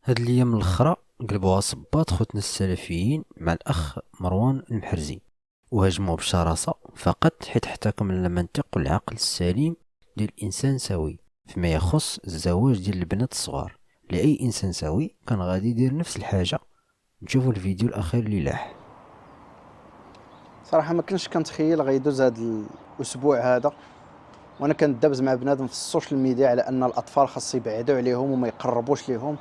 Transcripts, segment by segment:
هاد الايام الاخرى قلبوها صباط خوتنا السلفيين مع الاخ مروان المحرزي، وهاجموه بشراسة فقط حيت احتكم المنطق والعقل السليم ديال الانسان سوي فيما يخص الزواج ديال البنات الصغار. لاي انسان سوي كان غادي يدير نفس الحاجه. نشوفوا الفيديو الاخير اللي لاح. صراحه ما كنتش كنتخيل غيدوز هذا الاسبوع هذا وانا كندابز مع بنادم في السوشيال ميديا على ان الاطفال خاص يبعدوا عليهم وما يقربوش ليهم،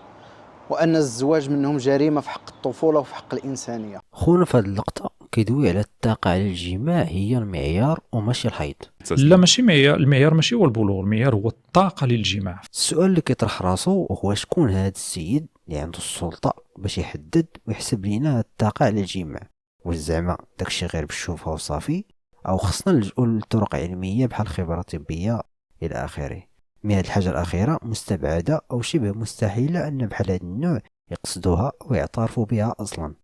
وان الزواج منهم جريمه في حق الطفوله وفي حق الانسانيه. خونا في هاد اللقطه كيدوي على الطاقه على الجماع هي المعيار وماشي الحيض. لا، ماشي معيار. المعيار ماشي هو البلوغ، المعيار هو الطاقه للجماع. السؤال اللي كيطرح راسو هو شكون هاد السيد اللي عنده السلطه باش يحدد ويحسب لينا الطاقه على الجماع؟ واش زعما داكشي غير بالشوفه وصافي، او خصنا نلجؤ لطرق علميه بحال خبره طبيه الى اخره؟ مي هاد الحاجه الاخيره مستبعده او شبه مستحيله ان بحال هاد النوع يقصدوها او يعترفوا بها اصلا،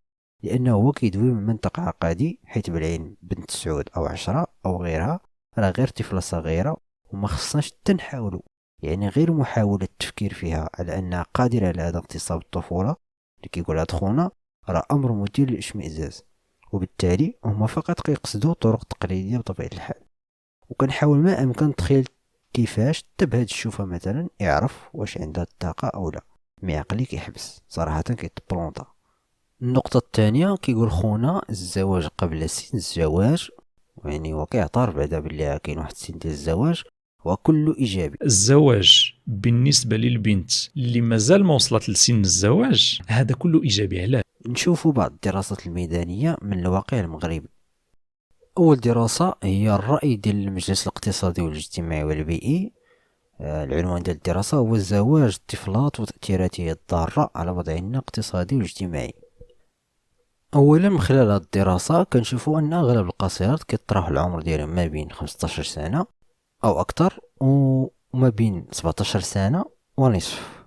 لانه هو كيدوي من منطق عقدي، حيت بالعين بنت 9 او 10 او غيرها راه غير طفله صغيره وما خصناش حتى نحاولوا، يعني غير محاولة التفكير فيها على أنها قادرة على هذا اغتصاب الطفولة اللي كيقول هاد خونا راه أمر مثير للإشمئزاز. وبالتالي هما فقط كيقصدوا طرق تقليدية بطبيعة الحال. وكنحاول ما أمكن نتخيل كيفاش حتى بهاد الشوفة مثلا يعرف واش عندها الطاقة أو لا. مي عقلي كيحبس صراحة، كيتبلونطا. النقطة الثانية كيقول خونا الزواج قبل سن الزواج، يعني هو كيعترف بعدا بلي كاين واحد السن ديال الزواج وكله إيجابي. الزواج بالنسبه للبنت اللي مازال ما وصلت لسن الزواج هذا كله ايجابي. علاش؟ نشوفوا بعض الدراسات الميدانية من الواقع المغربي. أول دراسة هي الرأي ديال المجلس الاقتصادي والاجتماعي والبيئي. العنوان ديال الدراسة هو زواج الطفلات وتأثيراته الضارة على وضعنا الاقتصادي والاجتماعي. أولا من خلال هذه الدراسة كنشوفوا أن أغلب القاصرات كيطرحوا العمر ديالهم ما بين 15 سنة أو أكثر وما بين 17 سنة ونصف.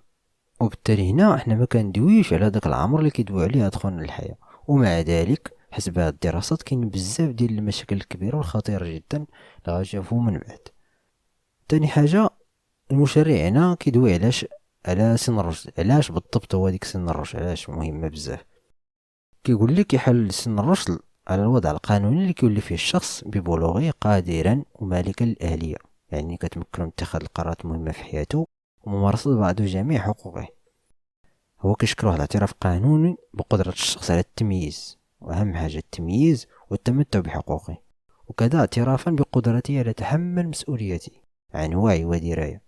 وبالتالي هنا احنا ما كندويوش على داك العمر اللي كيدوي عليه ادخلنا الحياه. ومع ذلك حسب هاد الدراسات كاين بزاف ديال المشاكل الكبيره والخطيره جدا اللي غنشوفو من بعد. تاني حاجه، المشرع هنا كيدوي على سن الرشد. علاش بالضبط هو ديك سن الرشد؟ علاش مهمه بزاف؟ كيقول لك يحل سن الرشد على الوضع القانوني اللي كيولي فيه الشخص ببلوغه قادرا ومالكا للاهليه، يعني كتمكن من اتخاذ القرارات المهمه في حياته وممارسه بعض جميع حقوقه. هو كيشكل واحد الاعتراف قانوني بقدرة الشخص على التمييز، وأهم حاجة التمييز والتمتع بحقوقه، وكذا اعترافا بقدرته على تحمل مسؤوليته عن وعي ودراية.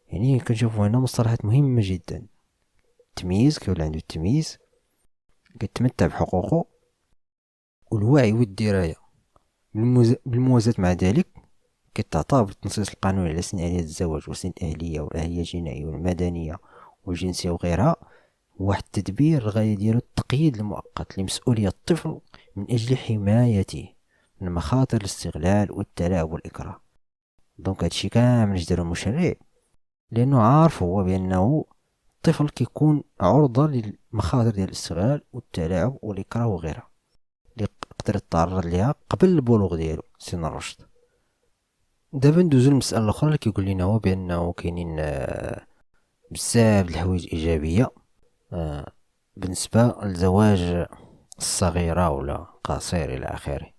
يعني كنشوفو هنا مصطلحات مهمة جدا. التمييز، كيولي عنده التمييز، كيتمتع بحقوقه، والوعي والدراية. بالموازاة مع ذلك كيتعطى بالتنصيص القانوني على سن آلية الزواج وسن الأهلية والأهلية الجنائية والمدنية والجنسية وغيرها واحد التدبير الغاية ديالو التقييد المؤقت لمسؤولية الطفل من أجل حمايته من مخاطر الاستغلال والتلاعب والإكراه. دونك هادشي كامل دارو المشرع لأنه عارف هو بأنه الطفل كيكون عرضة للمخاطر ديال الاستغلال والتلاعب والإكراه وغيرها اللي يقدر يتعرض ليها قبل البلوغ ديالو سن الرشد. دابا ندوزو للمسألة الأخرى اللي كيقول لنا هو بأنه كاينين بزاف د الحوايج إيجابية بالنسبة للزواج الصغيرة ولا قصير إلى آخره.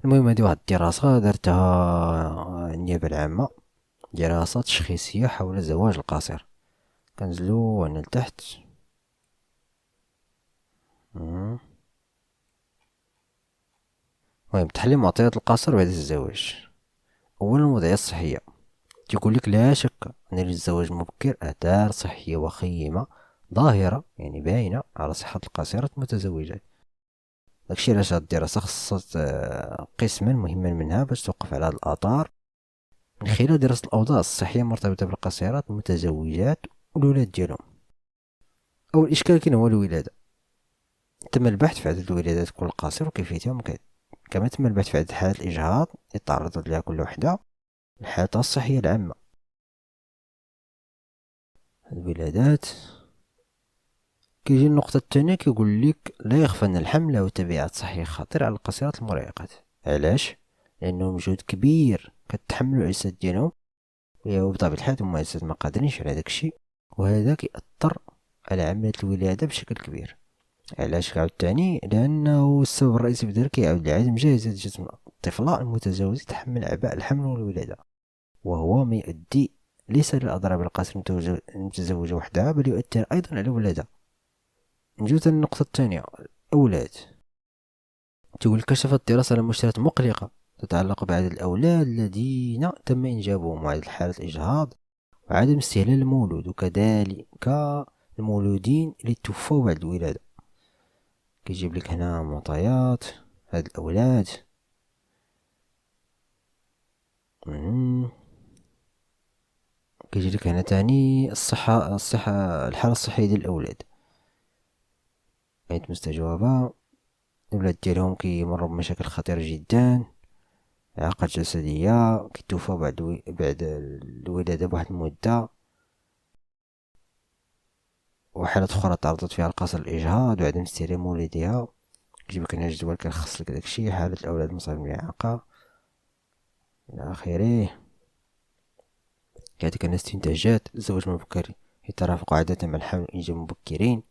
المهم هذه واحد الدراسة دارتها النيابة العامة، دراسة تشخيصية حول الزواج القصير. كنزلو هنا لتحت. المهم تحليل معطيات القصر بعد الزواج. أولا الوضعية الصحية، تيقولك لا شك أن للزواج المبكر آثار صحية وخيمة ظاهرة، يعني باينة على صحة القاصرات المتزوجات. داكشي علاش هاد الدراسة خصت قسما مهما منها باش توقف على هاد الآثار من خلال دراسة الأوضاع الصحية المرتبطة بالقاصرات المتزوجات والولاد ديالهم. أول إشكال كاين هو الولادة. تم البحث في عدد الولادات كل قاصر وكيفيتها، كما تم البحث في عدد حالات الإجهاض اللي تعرضت لها كل وحدة، الحالة الصحية العامة. الولادات كيجي النقطة الثانية، كيقول لك لا يخفى أن الحمل له تبعات صحية خطيرة على القاصرات المراهقات. علاش؟ لأنه مجهود كبير كتحملو الأجساد ديالهم، وبطبيعة الحال هما الأجساد ما قادرينش على داكشي، وهذا كيأثر على عملية الولادة بشكل كبير. علاش عاوتاني؟ لأنه السبب الرئيسي في ذلك يعود لعدم جاهزية جسم الطفلة المتزوج يتحمل أعباء الحمل والولادة، وهو ما يؤدي ليس للأضرار القاسية المتزوجة وحدها، بل يؤثر أيضا على الولادة. نجوز للنقطة الثانية، الأولاد. تقول كشفت دراسة على مؤشرات مقلقة تتعلق بعدد الأولاد الذين تم إنجابهم وعدد حالات الإجهاض وعدم استهلال المولود، وكذلك المولودين اللي توفوا بعد الولادة. كيجيب لك هنا معطيات هاد الأولاد. كيجي لك هنا تاني الصحة الحالة الصحية ديال الأولاد، عيد مستجوبة. الأولاد ديالهم كيمروا بمشاكل خطيرة جدا، إعاقات جسدية، كيتوفوا بعد الولادة بواحد المدة، وحالات أخرى تعرضت فيها القصر الإجهاض وعدم استلام والدها. كيجيبلك هنا جدول كيلخص لك داكشي، حالة الأولاد المصابين بالإعاقة إلى آخره. كذلك الاستنتاجات: الزواج المبكر يترافق عادة مع الحمل والإنجاب مبكرين،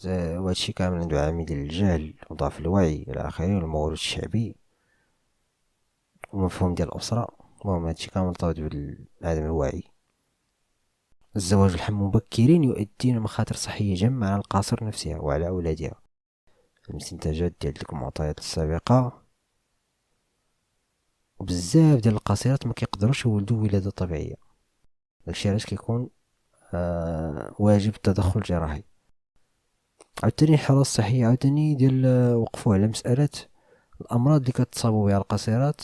وهادشي كامل عنده عامل ديال الجهل وضعف الوعي إلى آخره، والموروث الشعبي ومفهوم ديال الأسرة. المهم هادشي كامل مرتبط بعدم الوعي. الزواج والحمل مبكرين يؤدي لمخاطر صحية جمة على القاصر نفسها وعلى أولادها. الاستنتاجات ديال ديك المعطيات السابقة، وبزاف ديال القاصرات ما كيقدروش يولدوا ولادة طبيعية، داكشي علاش كيكون واجب التدخل الجراحي. عاوتاني الحالة الصحية عاوتاني ديال وقفوا على مسألة الأمراض اللي كتصابوا بها القاصرات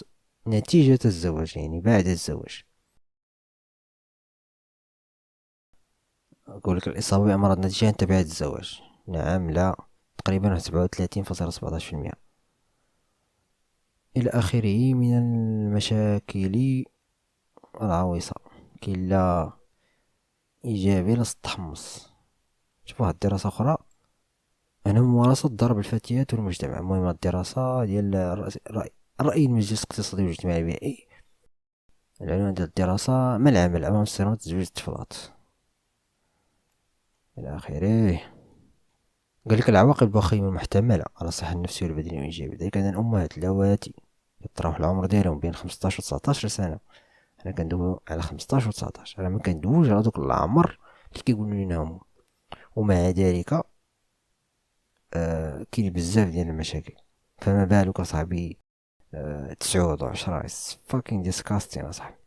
نتيجة الزواج، يعني بعد الزواج. أقولك الإصابة بأمراض ناتجة عن تبعات الزواج، نعم لا، تقريبا 37.17%. إلى آخره من المشاكل العويصة. كاين لا إيجابي لا تحمص. شوف واحد الدراسة أخرى، أنا ممارسة ضرب الفتيات والمجتمع. المهم الدراسة ديال رأي المجلس الاقتصادي والاجتماعي البيئي. العنوان ديال الدراسة: ما العمل أمام صناعة تزويج الطفلات إلى آخره. قالك العواقب الوخيمة المحتملة على الصحة النفسية والبدنية والإيجابية. ذلك أن الأمهات اللواتي يتراوح العمر ديالهم بين 15 و 19 سنة، حنا كندويو على 15 و 19، راه ما كندويوش على دوك العمر اللي كيقولوا لينا هما. ومع ذلك كاين بزاف ديال المشاكل، فما بالك صاحبي 9 و 10. فاكين ديسكاستين اصاحبي.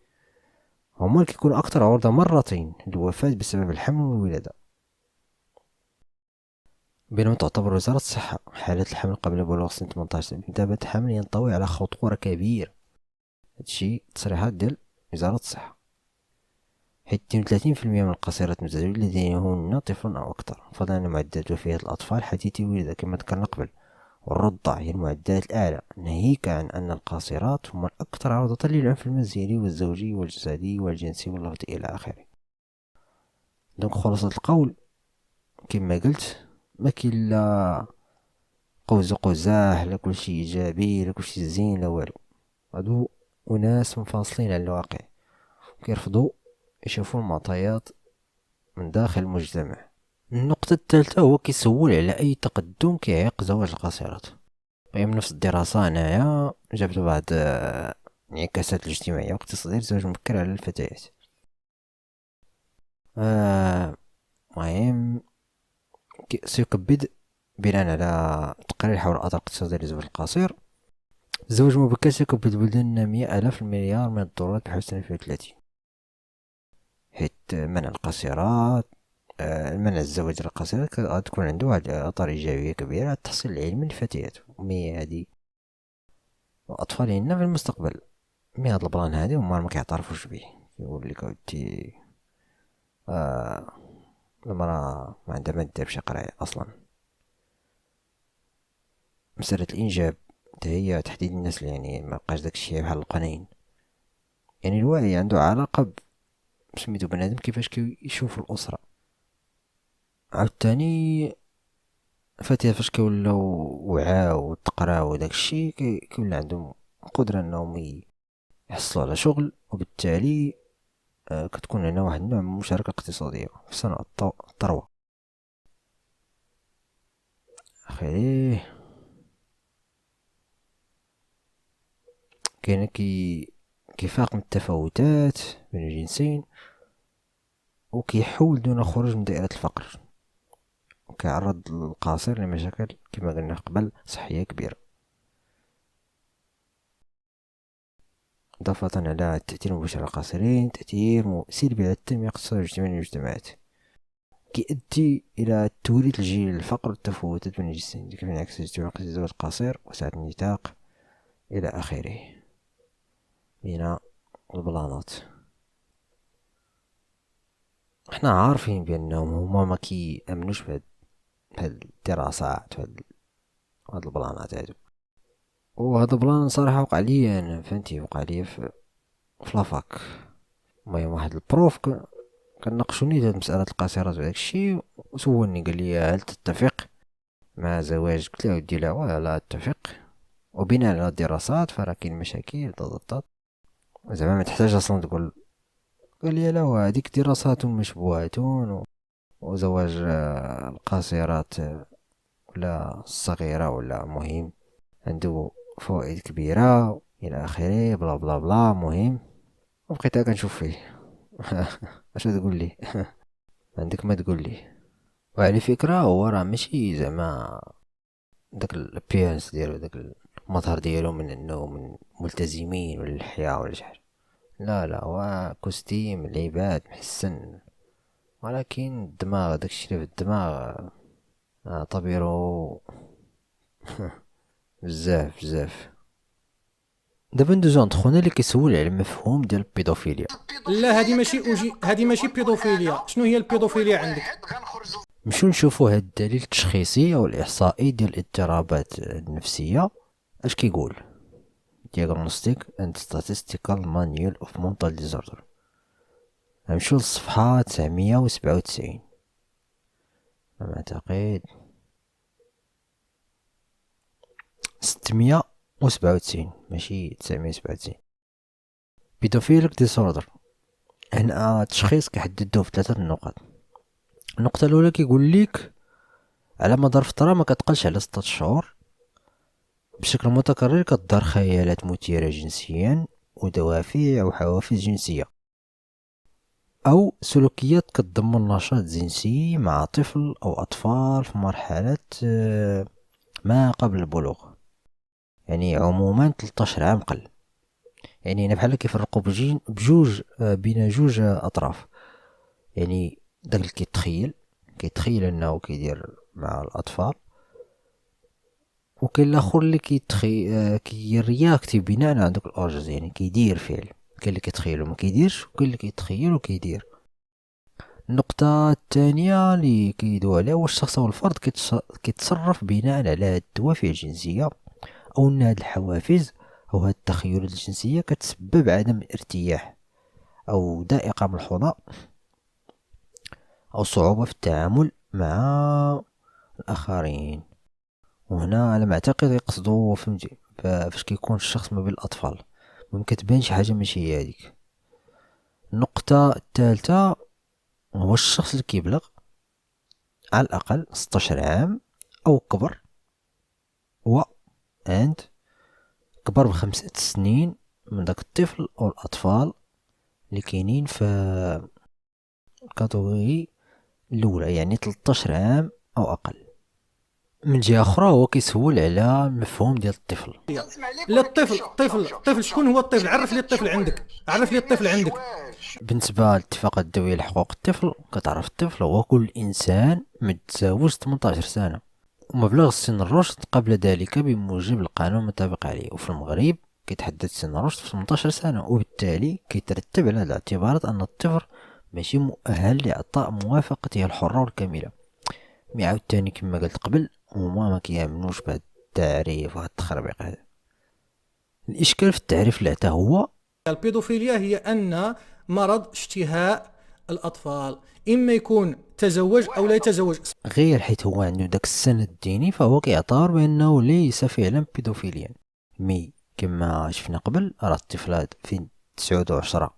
هما اللي كيكونوا اكثر عرضة مرتين للوفاة بسبب الحمل والولادة. بينما تعتبر وزارة الصحة حالات الحمل قبل بلوغ سن 18 بمثابة حمل ينطوي على خطورة كبيرة. هادشي تصريحات ديال وزارة الصحة. حيث 32% من القاصرات المتزوجين لديهن طفل أو أكثر، فضلا عن معدلات وفاة الأطفال حديثي الولادة كما ذكرنا قبل. والرضع هي المعدلات الأعلى، ناهيك عن أن القاصرات هم الأكثر عرضة للعنف المنزلي والزوجي والجسدي والجنسي واللفظي إلى آخره. دونك خلاصة القول كما قلت، ما كاين لا قوس قزاح، لا كلشي إيجابي، لا كلشي زين، لا والو. هادو أناس منفصلين عن الواقع، كيرفضوا يشوفوا المعطيات من داخل المجتمع. النقطة الثالثة هو كيسول على أي تقدم كيعيق زواج القاصرات. من نفس الدراسة هنايا جابت بعض الانعكاسات الاجتماعية واقتصادية للزواج المبكر على الفتيات. مهم سيكبد بناء على تقرير حول الأثر الاقتصادي للزواج القصير. الزواج المبكر سيكبد البلدان النامية آلاف المليار من الدولارات بحلول 2030، حيث منع القاصرات منع الزواج القاصرات غتكون عنده واحد اثار ايجابيه كبيره على التحصيل العلمي للفتيات ومي هادي واطفالهن في المستقبل. مي هاد البلان هادي هما ما كيعترفوش به، يقول لك اودي المراه ما عندها ما دير بشي قرايه اصلا. مساله الانجاب حتى هي تحديد النسل، يعني ما بقاش داكشي بحال القنين. يعني الوعي عنده علاقه بسميتو بنادم كيفاش كيشوف الاسره. عاوتاني الفتيات فاش كيولوا وعاو وتقراو وداكشي كيولي عندهم قدرة انهم يحصلوا على شغل، وبالتالي كتكون هنا واحد النوع من المشاركة الاقتصادية في صنع الثروة. خيري كاين كيفاق من التفاوتات بين الجنسين، وكيحول دون خروج من دائرة الفقر، وكيعرض القاصر لمشاكل كما قلنا قبل صحية كبيرة. إضافة على التأثير المباشر على القاصرين، تأثير سلبي على التنمية الاقتصادية والاجتماعية للمجتمعات، كيؤدي إلى توريث الجيل الفقر والتفاوتات بين الجنسين، كيف ينعكس اجتماع الزواج القصير وسعة النطاق إلى آخره من البلانات. احنا عارفين بأنهم هما ما كيأمنوش بهاد الدراسات وهاد البلانات هادو، وهذا بلان صراحة وقع لي أنا، فهمتي، وقع لي في لافاك. المهم واحد البروف كناقشوني هاد مسألة القاصرات وداك الشيء، وسولني قال لي هل تتفق مع زواج؟ قلت له ودي لا اتفق، وبناء على الدراسات فراه كاين مشاكل ضغط زعما ما تحتاج اصلا تقول. قال لي لا، هذيك دراسات مشبوهة، وزواج القاصرات ولا الصغيرة ولا مهم عنده فوائد كبيرة الى اخره بلا بلا بلا. مهم وبقيت كنشوف فيه اش تقول لي عندك ما تقول لي. وعلى فكرة هو راه ماشي زعما داك الابيرنس ديالو، داك المظهر ديالو من انه من ملتزمين ولا الحياة ولا شحال، لا هو كوستيم لعباد محسن، ولكن الدماغ داكشي اللي في الدماغ طبيرو بزاف. دابا ندوزو عند خونا اللي كيسول على المفهوم ديال البيدوفيليا. لا هذه ماشي بيدوفيليا. شنو هي البيدوفيليا عندك؟ نمشيو نشوفو هاد الدليل التشخيصي او الاحصائي ديال الاضطرابات النفسيه اش كيقول. Diagnostic and Statistical Manual of Mental Disorder. نمشيو للصفحة 997 على ما اعتقد 697 ماشي 997. Pedophilic Disorder هنا التشخيص كيحددوه في 3 نقط. النقطة الأولى كيقول ليك على مدار فترة ما كتقلش على 6 شهور بشكل متكرر كتظهر خيالات مثيرة جنسيا ودوافع أو حوافز جنسية أو سلوكيات كتضمن نشاط جنسي مع طفل أو أطفال في مرحلة ما قبل البلوغ، يعني عموما 13 عام قل. يعني هنا بحال كيفرقوا بجوج بين جوج أطراف، يعني داك اللي كيتخيل أنه كيدير مع الأطفال، وكاين الاخر اللي كيرياكتي بناء على داك الاورجز، يعني كيدير فعل. كاين اللي كيتخيل وما كيديرش، وكاين اللي كيتخيل وكيدير. النقطة الثانية اللي كيدوي عليها هو الشخص او الفرد كيتصرف بناء على هاد الدوافع الجنسية او ان هاد الحوافز او هاد التخيلات الجنسية كتسبب عدم الارتياح او ضائقة ملحوظة او صعوبة في التعامل مع الاخرين. وهنا على ما اعتقد يقصدوا فهمتي فاش كيكون الشخص ما بين الاطفال ممكن تبان شي حاجه ماشي هي هذيك. النقطه الثالثه هو الشخص اللي كيبلغ على الاقل 16 عام او كبر عند كبر ب5 سنين من داك الطفل او الاطفال اللي كاينين في الكاتيجوري الاولى، يعني 13 عام او اقل. من جهة أخرى هو كيسول على المفهوم ديال الطفل. لا الطفل شكون هو الطفل؟ عرف لي الطفل عندك. بالنسبة للاتفاقات الدولية لحقوق الطفل كتعرف الطفل هو كل إنسان متزاوج 18 سنة ومبلغ سن الرشد قبل ذلك بموجب القانون المنطبق عليه. وفي المغرب كيتحدد سن الرشد في 18 سنة، وبالتالي كيترتب على الاعتبارات أن الطفل ماشي مؤهل لإعطاء موافقته الحرة والكاملة. مي عاوتاني كما قلت قبل هما ما كيامنوش بهاد التعريف وهاد التخربيق هذا. الاشكال في التعريف اللي عطاه هو البيدوفيليا هي ان مرض اشتهاء الاطفال، اما يكون تزوج او لا يتزوج، غير حيت هو عنده داك السند الديني فهو كيعتبر بانه ليس فعلا بيدوفيليا. كما شفنا قبل راه الطفلات فين 9 و10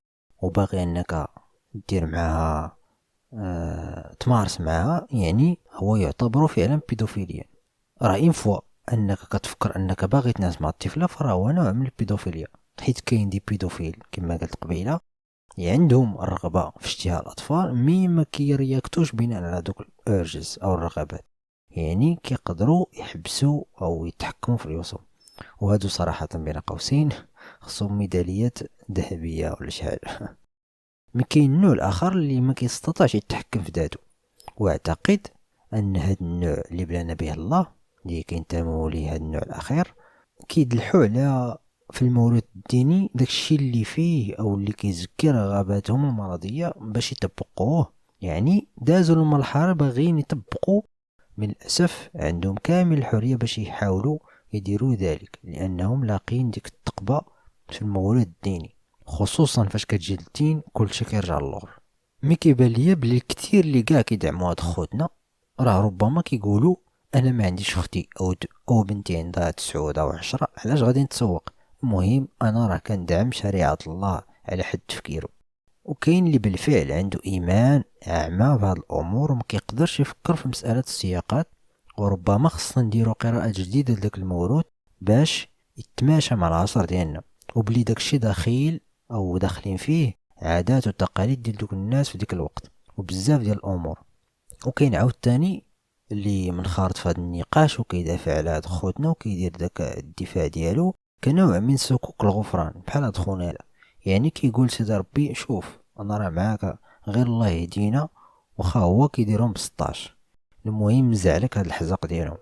وباغي انك دير معها تمارس معها، يعني هو يعتبر فعلا بيدوفيليا. راه إن فوا انك كتفكر انك باغي تناس مع الطفله، فراه هو نوع من البيدوفيليا، حيت كاين دي بيدوفيل كما قلت قبيله عندهم الرغبه في اشتهاء الاطفال، مي ما كيرياكتوش بناء على دوك الارجز او الرغبات، يعني كيقدروا يحبسوا او يتحكموا في الرسوم. وهادو صراحه بين قوسين خصهم ميداليات ذهبيه ولا شحال. مي كاين النوع الاخر اللي ما كيستطيعش يتحكم في ذاته، واعتقد ان هاد النوع اللي بلانا به الله اللي كينتموا ليه هاد النوع الاخير كيدلحوا على في الموروث الديني داكشي اللي فيه او اللي كيزكي رغباتهم المرضيه باش يطبقوه، يعني دازوا المرحله باغيين يطبقوا. من الاسف عندهم كامل الحريه باش يحاولوا يديروا ذلك، لانهم لاقين ديك الثقبه في الموروث الديني، خصوصا فاش كتجي للدين كلشي كيرجع للور. مي كيبان ليا بلي الكثير اللي كاع كيدعموا هاد خوتنا راه ربما كيقولوا انا ما عنديش اختي او بنتي عندها 9 او 10، علاش غادي نتسوق؟ المهم انا راه كندعم شريعه الله على حد تفكيره. وكاين اللي بالفعل عنده ايمان اعمى بهاد الامور وما كيقدرش يفكر في مساله السياقات، وربما خصنا نديرو قراءه جديده لداك الموروث باش يتماشى مع العصر ديالنا، وبلي داكشي دخيل او داخلين فيه عادات وتقاليد ديال دوك الناس في ديك الوقت وبزاف ديال الامور. وكاين عاود تاني اللي منخرط في هذا النقاش وكيدافع على هاد خوتنا وكيدير داك الدفاع ديالو كنوع من سكوك الغفران بحال هاد خونا هذا، يعني كيقول سيدي ربي شوف انا راه معاك غير الله يهدينا، وخا هو كيديرهم ب16. المهم نزعلك هاد الحزق ديالهم.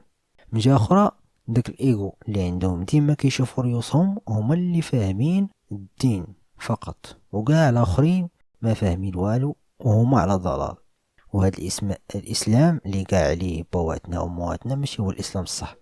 من جهه اخرى داك الايغو اللي عندهم ديما كيشوفوا ريوسهم هما اللي فاهمين الدين فقط، وكاع الاخرين ما فاهمين والو وهما على ضلال. وهذا الاسلام اللي قاع عليه بواتنا ومواتنا ماشي هو الاسلام الصح.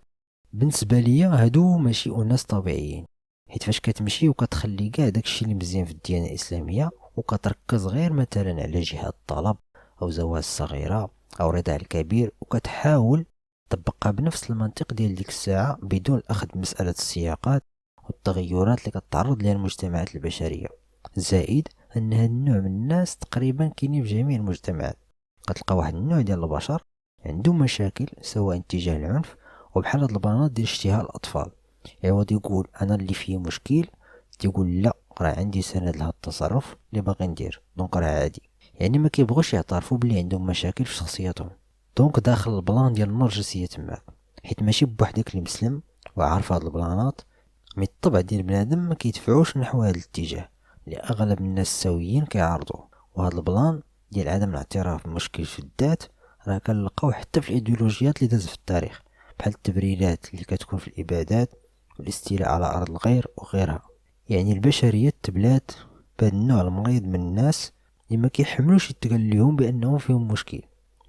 بالنسبه ليا هادو ماشي اناس طبيعيين، حيت فاش كتمشي وكتخلي كاع داكشي اللي مزيان في الديانه الاسلاميه وكتركز غير مثلا على جهاد الطلب او زواج الصغيره او رضاع الكبير وكتحاول تطبقها بنفس المنطق ديال ديك الساعه بدون الاخذ بمساله السياقات والتغيرات اللي كتعرض لها المجتمعات البشريه. زائد ان هاد النوع من الناس تقريبا كاينين في جميع المجتمعات. كتلقى واحد النوع ديال البشر عنده مشاكل سواء تجاه العنف، وبحال هاد البنات ديال اشتهاء الاطفال، يعوض يقول انا اللي فيه مشكل تيقول لا راه عندي سند لهاد التصرف اللي باغي ندير دونك راه عادي، يعني ما كيبغوش يعترفوا بلي عندهم مشاكل في شخصياتهم. دونك داخل البلان ديال النرجسيه تماك، حيت ماشي بوحدك اللي مسلم وعارف هاد البلانات، مي الطبع ديال بنادم ما كيدفعوش نحو هاد الاتجاه اللي اغلب الناس السويين كيعارضوه. وهاد البلان ديال عدم الاعتراف بمشكل في الذات راه كنلقاو حتى في الايديولوجيات اللي دازت في التاريخ، بحال التبريرات اللي كتكون في الابادات والاستيلاء على ارض الغير وغيرها. يعني البشريه تبلات بهذا النوع المريض من الناس اللي ما كيحملوش يتقال لهم بانهم فيهم مشكل.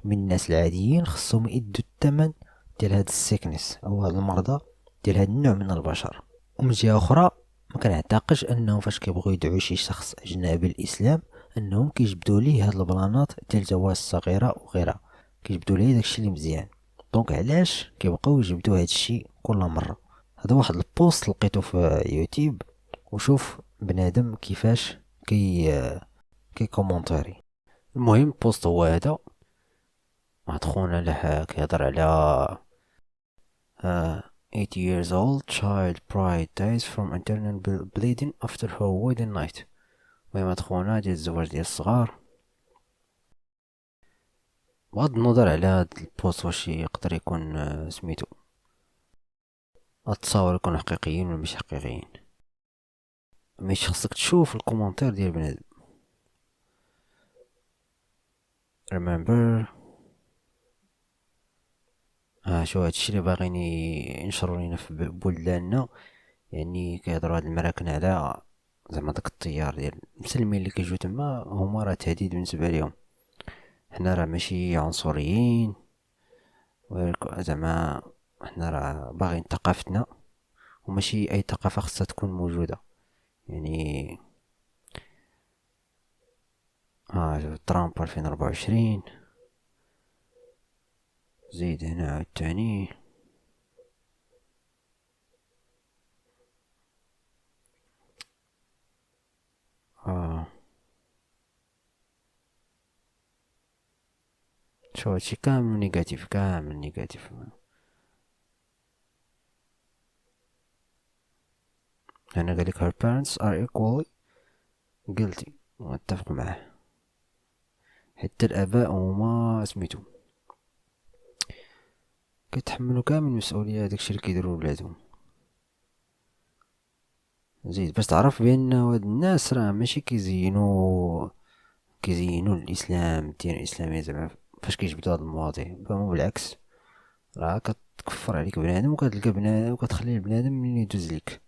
من الناس العاديين خصهم يدوا الثمن ديال هاد السيكنس او هاد المرضى ديال هاد النوع من البشر. ومن جهه اخرى ما كنعتقدش انهم فاش كيبغيو يدعوا شي شخص اجنبي للاسلام انهم كيجبدوا ليه هاد البلانات ديال جواز الصغيره وغيرها، كيجبدوا ليه داكشي اللي مزيان. دونك علاش كيبقاو يجبدوا هادشي كل مره؟ هذا واحد البوست لقيته في يوتيوب، وشوف بنادم كيفاش كي كومونتاري. المهم البوست هو هذا، واحد خونا له كيهضر على 8 years old child bride dies from internal bleeding after her wedding night. المهم هاد خونا ديال الزواج ديال الصغار. بغض النظر على هاد البوست واش يقدر يكون سميتو التصاور يكون حقيقيين ولا مش حقيقيين، مش خصك تشوف الكومنتير ديال بنادم. remember شو هادشي اللي باغيين ينشروا لينا في بلداننا، يعني كيهضروا هاد المراكن على زعما داك التيار ديال المسلمين اللي كيجيو تما هما راه تهديد بالنسبه ليهم. حنا راه ماشي عنصريين زعما حنا راه باغيين ثقافتنا، وماشي اي ثقافه خصها تكون موجوده. يعني ترامب 2024 زيد هنا عاوتاني شو هادشي كامل نيجاتيف، كامل نيجاتيف. هنا قالك her parents are equally guilty، واتفق معاه. حتى الاباء هما سميتو كيتحملوا كامل المسؤوليه داكشي اللي كيديروا ولادهم. زيد باش تعرف بان هاد الناس راه ماشي كيزينوا الاسلام، الدين الاسلامي زعما فاش كيجبدوا هاد المواضيع، فهمو بالعكس راه كتكفر عليك بنادم، وكتلقى بنادم وكتخلي البنادم من يدوز ليك.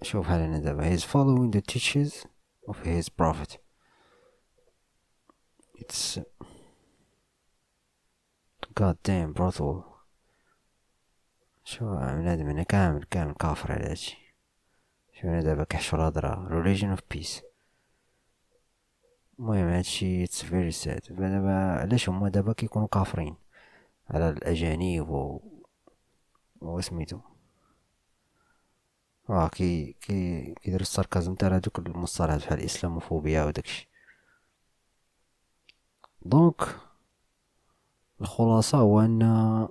شوف بحال انا دابا he's following the teachings of his prophet. It's goddamn brutal. شو بنادم انا كامل كافر على هادشي. شو انا دابا كحشر هضرة religion of peace. المهم هادشي it's very sad. دابا علاش هما دابا كيكونوا كافرين على الاجانب وسميتو كيديروا الساركازم تاع هادوك المصطلحات بحال الاسلاموفوبيا وداكشي. دونك الخلاصه هو ان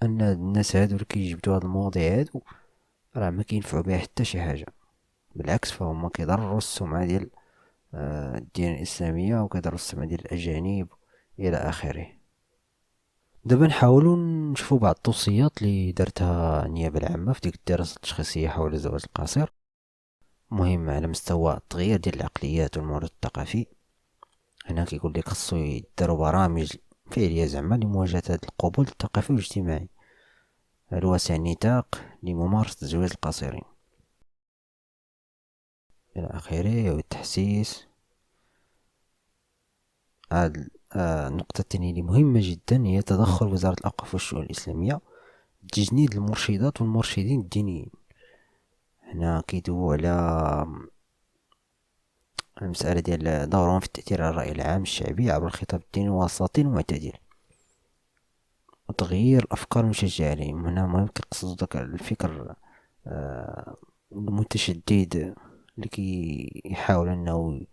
الناس هادو اللي كيجبدوا هاد المواضيع هادو راه ما كينفعوا بها حتى شي حاجه، بالعكس فهم كيضروا السمعه ديال الدين الاسلاميه، وكيضروا السمعه ديال الاجانب الى اخره. دابا نحاولوا نشوفوا بعض التوصيات اللي دارتها النيابه العامه في ديك الدراسه التشخيصيه حول الزواج القصير، مهم على مستوى التغيير ديال العقليات والموروث الثقافي. هنا كيقول لك خصو يداروا برامج فعليه زعما لمواجهه هذا القبول الثقافي والاجتماعي الواسع النطاق لممارسه الزواج القصير الى اخره، والتحسيس. هاد النقطه الثانيه اللي مهمه جدا هي تدخل وزاره الاوقاف والشؤون الاسلاميه، تجنيد المرشدات والمرشدين الدينيين. هنا كيدويو على المسألة ديال دورهم في التأثير على الرأي العام الشعبي عبر الخطاب الديني وسطي ومعتدل، وتغيير الأفكار المشجعة عليهم. هنا مهم كيقصدو داك الفكر المتشدد اللي كيحاول أنه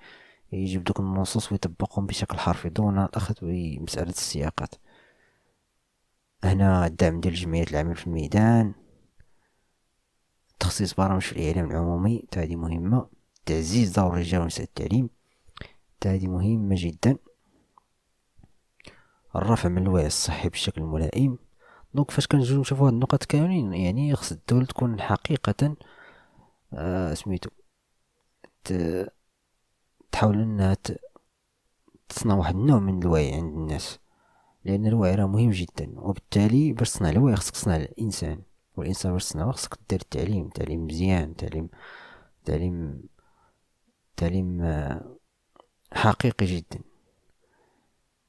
يجيب دوك النصوص ويطبقهم بشكل حرفي دون الأخذ بمسألة السياقات. هنا الدعم ديال الجمعيات العمل في الميدان، تخصيص برامج في الإعلام العمومي هذه مهمة، تعزيز دور الرجال ونساء التعليم هذه مهمة جدا، الرفع من الوعي الصحي بشكل ملائم. دونك فاش كنجيو نشوفو هاد النقط كاملين يعني خص الدولة تكون حقيقة سميتو تحاول انها تصنع واحد النوع من الوعي عند الناس، لان الوعي راه مهم جدا. وبالتالي باش تصنع الوعي خصك تصنع الانسان، والانسان باش تصنعو خصك دير تعليم مزيان، تعليم حقيقي جدا.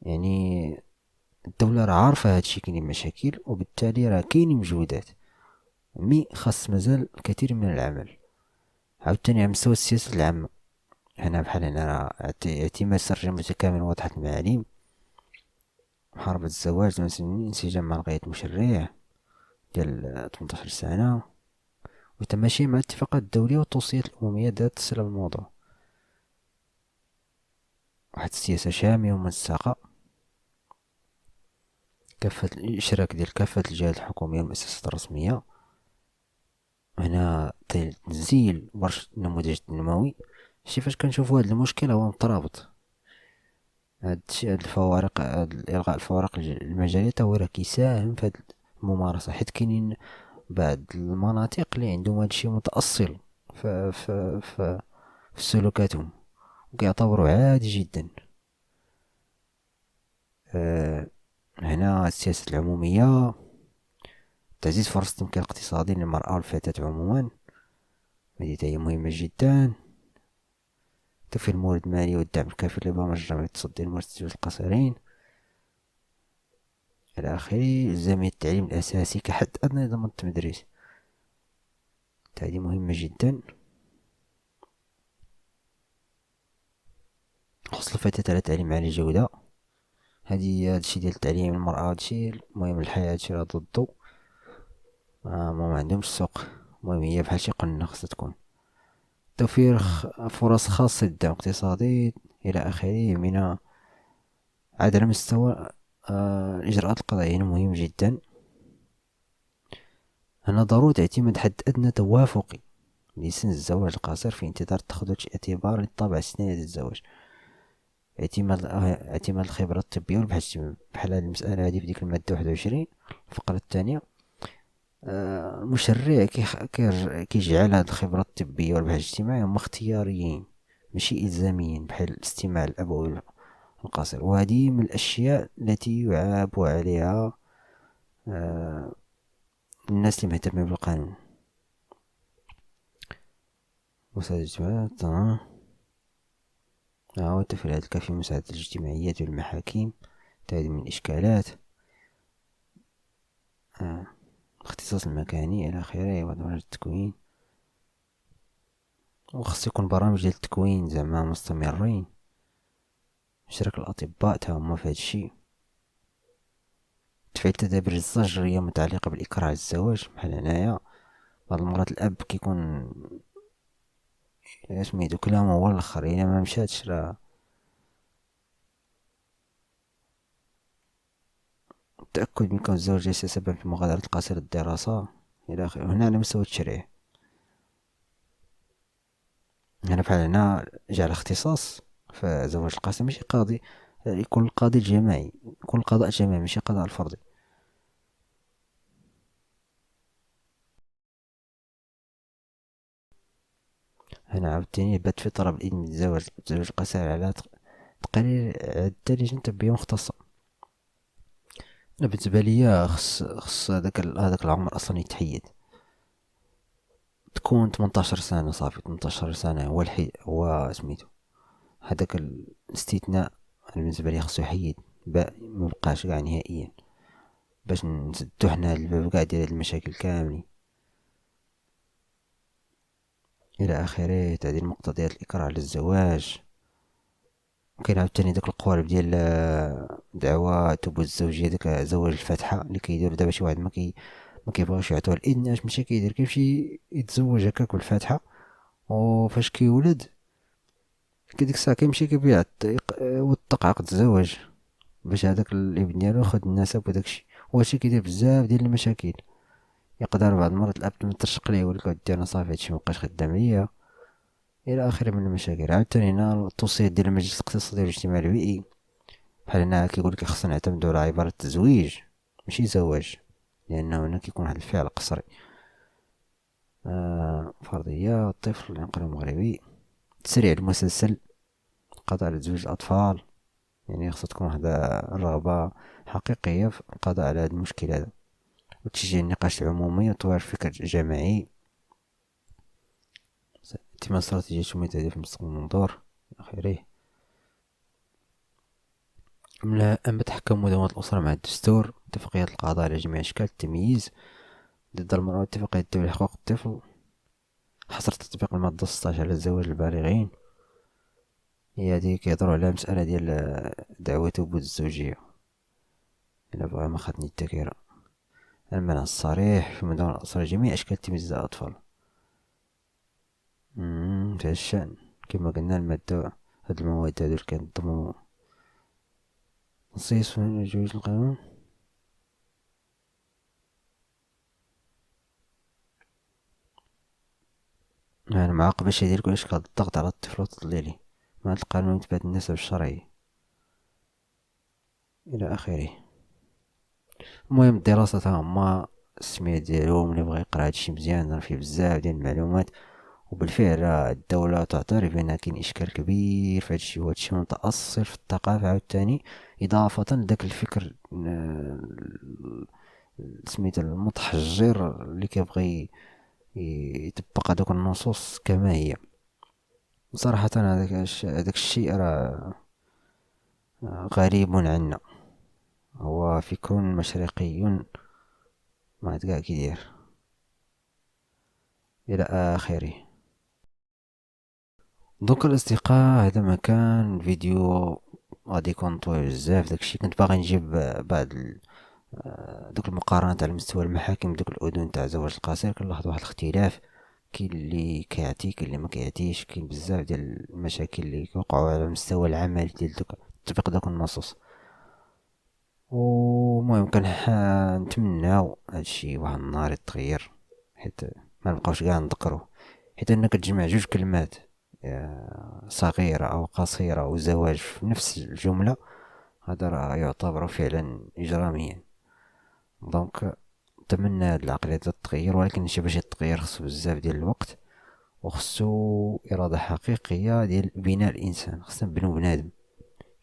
يعني الدولة راه عارفة هادشي كاينين مشاكل، وبالتالي راه كاينين مجهودات، مي خاص مازال الكثير من العمل. عاوتاني على مستوى السياسة العامة، هنا بحال هنا راه اعتماد سرجة متكامل واضحة المعالم، محاربة الزواج انسجام مع الغايات المشرعة ديال 18 سنة، وتماشي مع الاتفاقات الدولية والتوصيات الأممية ذات الصلة بالموضوع. واحد السياسة شاملة ومنسقة، كافة الإشراك ديال كافة الجهات الحكومية والمؤسسات الرسمية. هنا تنزيل ورش النموذج النموي. شي فاش كنشوفو هاد المشكل هو مترابط، هاد الفوارق، إلغاء الفوارق المجالية هو راه كيساهم في هاد الممارسة، حيت كاينين بعض المناطق اللي عندهم هادشي متأصل في سلوكاتهم وكيعتبروا عادي جدا. هنا السياسة العمومية، تعزيز فرص التمكين الاقتصادي للمرأة والفتاة عموما، هذه هي مهمة جدا. توفير الموارد المالية والدعم الكافي لبرامج الجمعية التصدي لممارسة الزواج القصيرين إلى آخره. إلزامية التعليم الأساسي كحد أدنى لضمان التدريس، هذه مهمة جدا. خص الفتاة على تعليم عالي الجودة، هادشي ديال تعليم المرأة هادشي المهم الحياة، هادشي راه ضدو، ما عندهمش السوق. المهم هي بحال شي قلنا خصها تكون توفير فرص خاصة للدعم الاقتصادي إلى آخره من عاد على مستوى الإجراءات القضائية مهم جدا. هنا ضرورة اعتماد حد أدنى توافقي لسن الزواج القصير في انتظار اتخاذ اعتبار للطابع السني للزواج. اعتماد الخبرة الطبية والبحث بحال هاد المسألة هادي في ديك المادة 21 الفقرة الثانية. المشرع كيجعل هاد الخبرة الطبية والبحث الاجتماعي هما اختياريين ماشي إلزاميين بحال الاستماع الأبوي القصير، وهذه من الأشياء التي يعاب عليها الناس اللي مهتمين بالقانون. مساعدة الاجتماعات والتفريعات الكافية مساعدة الاجتماعيات والمحاكم، تهدي من الإشكالات، الاختصاص المكاني إلى آخره، وبرامج التكوين. وخص يكون برامج ديال التكوين زعما مستمرين، شرك الأطباء تا هما في هادشي، تفعيل التدابير الزجرية متعلقة بالإكراه على الزواج. بحال هنايا بعض المرات الأب كيكون سميتو كلامو هو الآخر، إلا ما مشاتش راه التأكد من كون الزواج ليس سببا في مغادرة قصير الدراسة إلى آخره. هنا على مستوى التشريع، هنا بحال هنا جعل اختصاص فزواج القاسم ماشي قاضي، يكون القاضي الجماعي، يكون القضاء الجماعي ماشي قضاء الفردي. هنا عاوتاني بات في طلب الإذن من الزواج القصير على تقارير الدارجة طبية مختصة. أنا بالنسبة ليا خص هداك العمر أصلا يتحيد، تكون 18 سنة صافي. 18 سنة هو سميتو هداك الاستثناء بالنسبة لي خصو يحيد مبقاش كاع نهائيا، باش نسدو حنا الباب كاع ديال هاد المشاكل كاملين الى اخره. تعديل مقتضيات الاكراه على الزواج. وكاين عاوتاني داك القوالب ديال دعوى ثبوت الزوجيه، داك زواج الفاتحه اللي كيديروا دابا شي واحد ما كيبغيوش يعطوه الاذن. اش ماشي كيدير، كيمشي يتزوج هكاك بالفاتحه، وفاش كيولد ديك الساعه كيمشي كيبيع وثق عقد الزواج باش هذاك الابن ديالو ياخد النسب وداكشي. وهادشي كيدير بزاف ديال المشاكل. يقدر بعض المرات الاب ترشق ليه يقولك ودي انا صافي هادشي مبقاش خدام ليا الى اخره من المشاكل. عاوتاني هنا التوصيات ديال المجلس الاقتصادي والاجتماعي البيئي، بحال هنا كيقولك خصنا نعتمدو على عبارة تزويج ماشي زواج، لانه هنا كيكون واحد الفعل قصري. فرضية الطفل العقل المغربي، تسريع المسلسل القضاء على تزويج الأطفال. يعني خصها تكون واحد الرغبة حقيقية في القضاء على هذا المشكل هذا، وتشجيع النقاش العمومي وتطوير الفكر الجماعي. اعتماد استراتيجية وميزانية في المستقبل المنظور آخره. أما تحكم مدونة الأسرة مع الدستور، اتفاقية القضاء على جميع أشكال التمييز ضد المرأة، اتفاقية الدولة لحقوق الطفل، حصر تطبيق المادة 16 على الزواج البالغين. هي هادي كيهضروا على مسألة ديال دعوة ثبوت الزوجية إلا بغا ما خدني الذاكرة. المنع الصريح في مدونة الأسرة جميع أشكال تمييز الأطفال. في هاد الشأن كما قلنا المادة، هاد المواد هادو اللي كنضمو نصيص من جوج القانون. يعني معاقبة شديدة لكل أشكال الضغط على الطفل وتضليله مع القانون إثبات النسب الشرعي إلى آخره. المهم الدراسة تا هما السمية ديالهم، اللي بغا يقرا هادشي مزيان راه فيه بزاف ديال المعلومات. وبالفعل راه الدولة تعترف بأن كاين إشكال كبير في هادشي، وهادشي متأصل في الثقافة عاوتاني، إضافة لداك الفكر سميتو المتحجر اللي كيبغي يطبق هادوك النصوص كما هي. صراحة هذاك الشيء راه غريب عنا، هو فكر مشرقي ما عاد كاع كيدير الى اخره. دوك الاصدقاء هذا ما كان فيديو غادي يكون طويل بزاف. داكشي كنت باغي نجيب بعض دوك المقارنات على مستوى المحاكم، دوك الاذن تاع زواج القصير كنلاحظ واحد الاختلاف، كاين اللي كيعطي كاين اللي ما كيعطيش، كاين بزاف ديال المشاكل اللي كيوقعوا على المستوى العملي ديال دوك تطبيق دوك النصوص. المهم نتمناو هادشي واحد النهار يتغير، حيت ما نبقاوش كاع نذكرو، حيت انك تجمع جوج كلمات صغيرة او قصيرة وزواج في نفس الجملة، هذا راه يعتبر فعلا اجراميا. دونك نتمنى هاد العقلية تتغير، ولكن شي باش يتغير خصو بزاف ديال الوقت، وخصو إرادة حقيقية ديال بناء الإنسان. خصنا نبنو بنادم،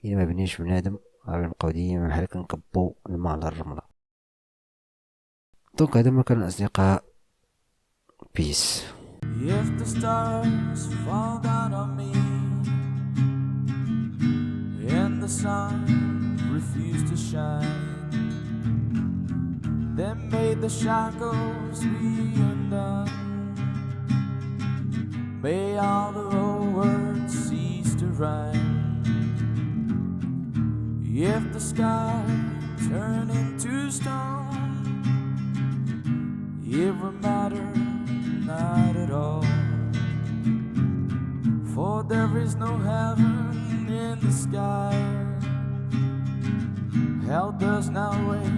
إلا ما بنيش بنادم غنبقاو ديما بحال كنكبو الماء على الرملة. دونك هذا ما كان أصدقاء، بيس. If the stars fall down on me and the sun refused to shine, then may the shackles be undone. May all the old words cease to rhyme. If the sky turn into stone, it will matter not at all. For there is no heaven in the sky. Hell does not wait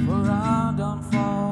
for our downfall.